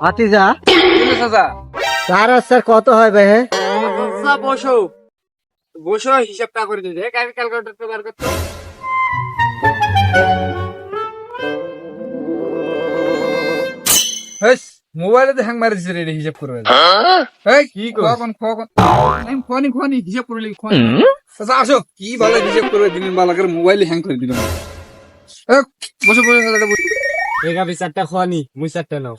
ভাতিজা চাচা 4 আর 4 কত হয় ভাই? চাচা বসো বসো, হিসাবটা করে দিতে ক্যালকুলেটরটা বার করতো। মোবাইলে হ্যাং মারি দিছে রে, হিসাব করবে কি খনি হিসাব করে লিখি চাচা আসো, কি ভালো হিসাব করবে দিনের বালাকের মোবাইলে হ্যাং করে দিল। বসো বসো চাচাটা বসো। একা বিচারটা খোয়ানি মুই চারটা নাও।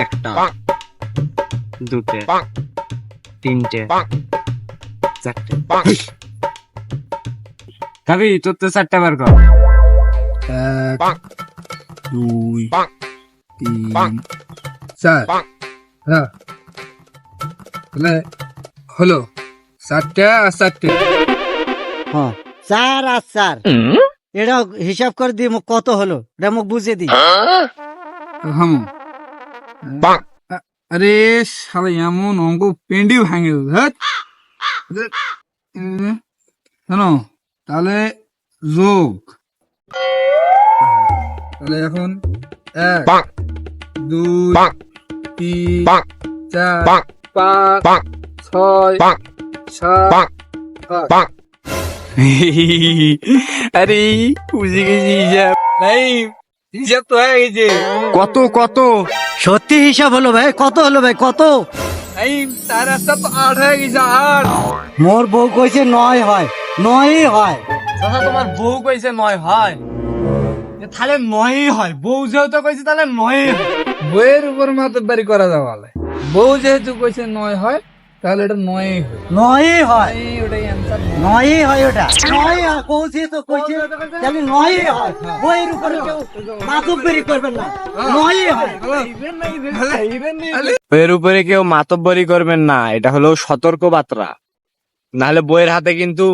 একটা, দুটে, তিনটে, চারটে। খাবি তোর তো চারটা বার কর। 1 2 3 4 হ্যাঁ তাহলে হলো 4টা আর 4টে। হ্যাঁ 4 আর 4 এটা হিসাব করে দি মোক কত হলো এটা মোক বুঝে দি। হাম আরে শালা এমন অঙ্ক পেন্ডিও ভাঙে শোনো তাহলে যোগ, তাহলে এখন 1 2 3 4 5 6 7 8। আরে বুঝে গেছি হিসাব নাই, হিসাব তো হয়ে গেছে। কত কত সত্যি হিসাব হলো ভাই? কত হলো ভাই কত? এই তার রাস্তা তো 8 হয়ে গেছে। 8 মোর বউ কইছে 9 হয়, 9ই হয়। চাচা তোমার বউ কইছে 9 হয়, তাহলে 9ই হয়। বউ যেহেতু কইছে তাহলে 9ই হয়। বইয়ের উপর মাতব্বারি করা যাওয়ালে, বউ যেহেতু কইছে 9 হয় তাহলে এটা 9ই হয়। 9ই হয়, ওটাই অ্যান্সার। 9ই হয় ওটা। 9ই হয় কইছে তো কইছে তাহলে 9ই হয়। বইয়ের উপরে কেউ মাতব্বরি করবেন না, 9ই হয়। বইয়ের উপরে কেউ মাতব্বরি করবেন না, এটা হলো সতর্ক বার্তা। নাহলে বইয়ের হাতে কিন্তু